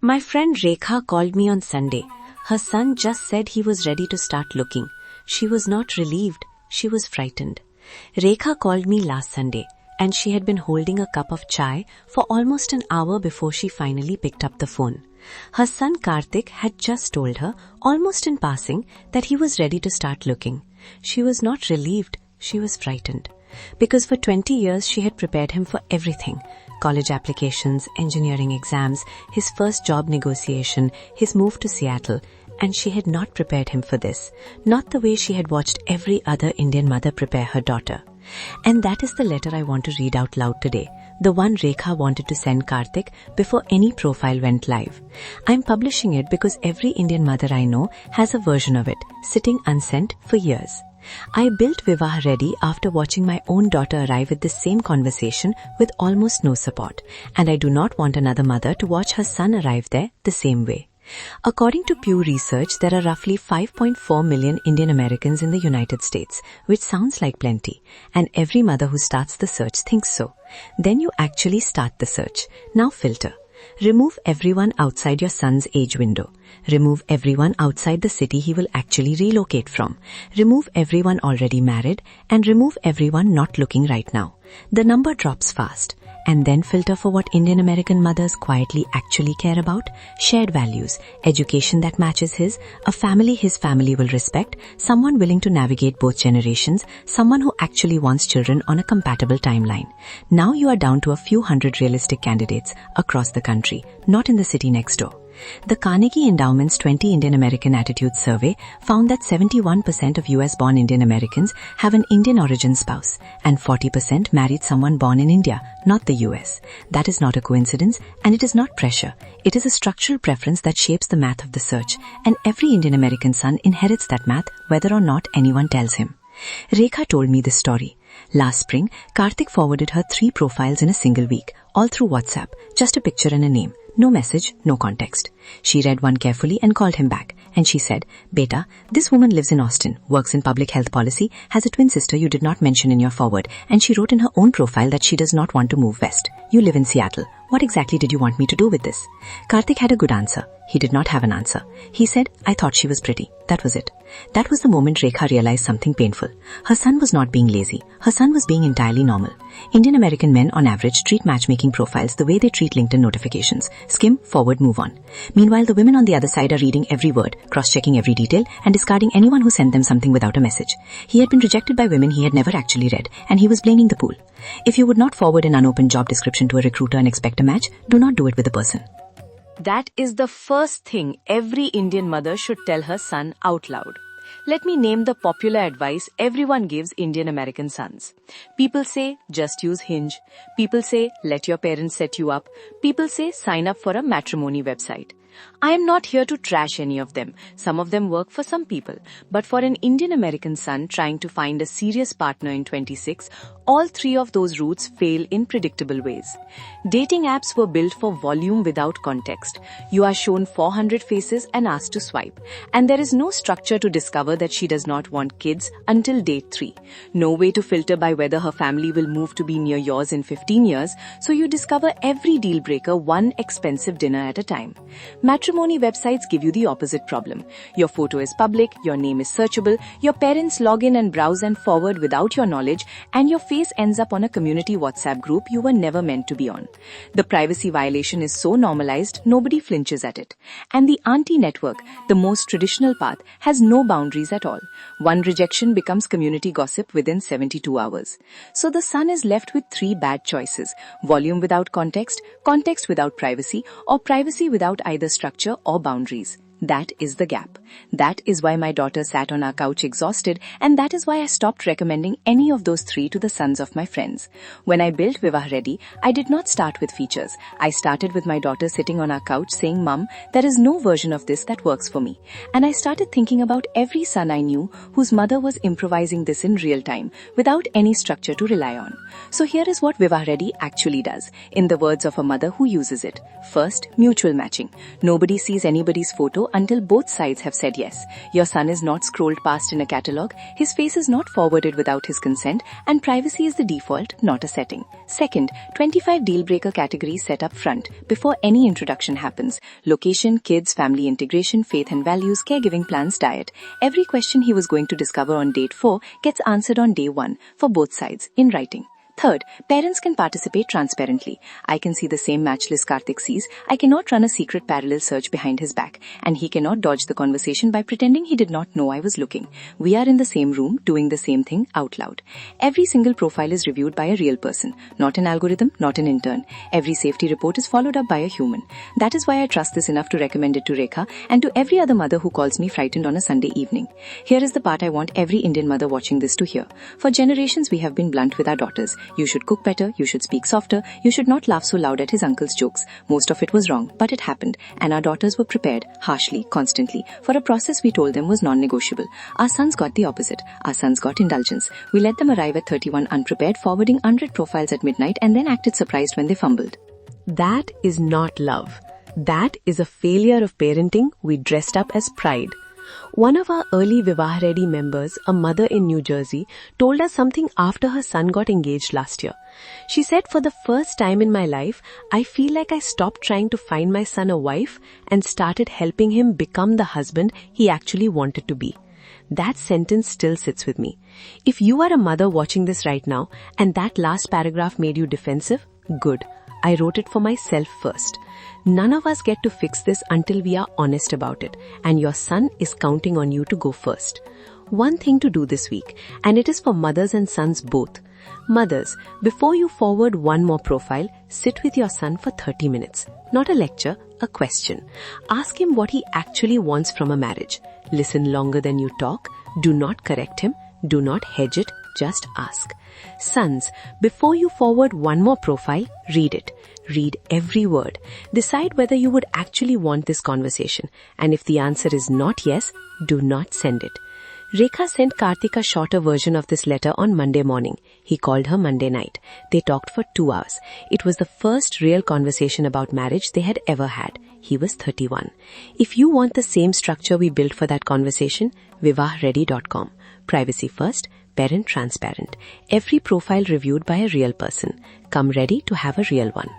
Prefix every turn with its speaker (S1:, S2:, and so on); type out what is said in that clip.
S1: My friend Rekha called me on Sunday. Her son just said he was ready to start looking. She was not relieved. She was frightened. Rekha called me last Sunday, and she had been holding a cup of chai for almost an hour before she finally picked up the phone. Her son Karthik had just told her, almost in passing, that he was ready to start looking. She was not relieved. She was frightened. Because for 20 years she had prepared him for everything. College applications, engineering exams, his first job negotiation, his move to Seattle. And she had not prepared him for this. Not the way she had watched every other Indian mother prepare her daughter. And that is the letter I want to read out loud today. The one Rekha wanted to send Karthik before any profile went live. I'm publishing it because every Indian mother I know has a version of it, sitting unsent for years. I built VivaahReady after watching my own daughter arrive at this same conversation with almost no support, and I do not want another mother to watch her son arrive there the same way. According to Pew Research, there are roughly 5.4 million Indian Americans in the United States, which sounds like plenty, and every mother who starts the search thinks so. Then you actually start the search. Now filter. Remove everyone outside your son's age window. Remove everyone outside the city he will actually relocate from. Remove everyone already married and remove everyone not looking right now. The number drops fast. And then filter for what Indian American mothers quietly actually care about: shared values, education that matches his, a family his family will respect, someone willing to navigate both generations, someone who actually wants children on a compatible timeline. Now you are down to a few hundred realistic candidates across the country, not in the city next door. The Carnegie Endowment's 20 Indian American Attitudes Survey found that 71% of US-born Indian Americans have an Indian origin spouse, and 40% married someone born in India, not the US. That is not a coincidence, and it is not pressure. It is a structural preference that shapes the math of the search, and every Indian American son inherits that math whether or not anyone tells him. Rekha told me this story. Last spring, Karthik forwarded her 3 profiles in a single week, all through WhatsApp, just a picture and a name. No message, no context. She read one carefully and called him back. And she said, "Beta, this woman lives in Austin, works in public health policy, has a twin sister you did not mention in your forward, and she wrote in her own profile that she does not want to move west. You live in Seattle. What exactly did you want me to do with this?" Karthik had a good answer. He did not have an answer. He said, "I thought she was pretty." That was it. That was the moment Rekha realized something painful. Her son was not being lazy. Her son was being entirely normal. Indian American men on average treat matchmaking profiles the way they treat LinkedIn notifications. Skim, forward, move on. Meanwhile, the women on the other side are reading every word, cross-checking every detail, and discarding anyone who sent them something without a message. He had been rejected by women he had never actually read, and he was blaming the pool. If you would not forward an unopened job description to a recruiter and expect a match, do not do it with a person.
S2: That is the first thing every Indian mother should tell her son out loud. Let me name the popular advice everyone gives Indian American sons. People say, just use Hinge. People say, let your parents set you up. People say, sign up for a matrimony website. I am not here to trash any of them. Some of them work for some people. But for an Indian American son trying to find a serious partner in 26, all 3 of those routes fail in predictable ways. Dating apps were built for volume without context. You are shown 400 faces and asked to swipe. And there is no structure to discover that she does not want kids until date 3. No way to filter by whether her family will move to be near yours in 15 years, so you discover every deal breaker one expensive dinner at a time. Matrimony websites give you the opposite problem. Your photo is public, your name is searchable, your parents log in and browse and forward without your knowledge, and your face ends up on a community WhatsApp group you were never meant to be on. The privacy violation is so normalized, nobody flinches at it. And the auntie network, the most traditional path, has no boundaries at all. One rejection becomes community gossip within 72 hours. So the son is left with 3 bad choices: volume without context, context without privacy, or privacy without either structure or boundaries. That is the gap. That is why my daughter sat on our couch exhausted, and that is why I stopped recommending any of those 3 to the sons of my friends. When I built VivaahReady, I did not start with features. I started with my daughter sitting on our couch saying, "Mum, there is no version of this that works for me." And I started thinking about every son I knew whose mother was improvising this in real time, without any structure to rely on. So here is what VivaahReady actually does, in the words of a mother who uses it. First, mutual matching. Nobody sees anybody's photo until both sides have said yes. Your son is not scrolled past in a catalog, his face is not forwarded without his consent, and privacy is the default, not a setting. Second, 25 deal-breaker categories set up front before any introduction happens. Location, kids, family integration, faith and values, caregiving plans, diet. Every question he was going to discover on date 4 gets answered on day 1 for both sides in writing. Third, parents can participate transparently. I can see the same match list Karthik sees. I cannot run a secret parallel search behind his back, and he cannot dodge the conversation by pretending he did not know I was looking. We are in the same room, doing the same thing out loud. Every single profile is reviewed by a real person, not an algorithm, not an intern. Every safety report is followed up by a human. That is why I trust this enough to recommend it to Rekha and to every other mother who calls me frightened on a Sunday evening. Here is the part I want every Indian mother watching this to hear. For generations, we have been blunt with our daughters. You should cook better, you should speak softer, you should not laugh so loud at his uncle's jokes. Most of it was wrong, but it happened, and our daughters were prepared, harshly, constantly, for a process we told them was non-negotiable. Our sons got the opposite. Our sons got indulgence. We let them arrive at 31 unprepared, forwarding 100 profiles at midnight, and then acted surprised when they fumbled.
S1: That is not love. That is a failure of parenting we dressed up as pride. One of our early VivaahReady members, a mother in New Jersey, told us something after her son got engaged last year. She said, for the first time in my life, I feel like I stopped trying to find my son a wife and started helping him become the husband he actually wanted to be. That sentence still sits with me. If you are a mother watching this right now and that last paragraph made you defensive, good. I wrote it for myself first. None of us get to fix this until we are honest about it, and your son is counting on you to go first. One thing to do this week, and it is for mothers and sons both. Mothers, before you forward one more profile, sit with your son for 30 minutes. Not a lecture, a question. Ask him what he actually wants from a marriage. Listen longer than you talk. Do not correct him. Do not hedge it. Just ask. Sons, before you forward one more profile, read it. Read every word. Decide whether you would actually want this conversation. And if the answer is not yes, do not send it. Rekha sent Karthik a shorter version of this letter on Monday morning. He called her Monday night. They talked for 2 hours. It was the first real conversation about marriage they had ever had. He was 31. If you want the same structure we built for that conversation, VivaahReady.com. Privacy first, parent transparent. Every profile reviewed by a real person. Come ready to have a real one.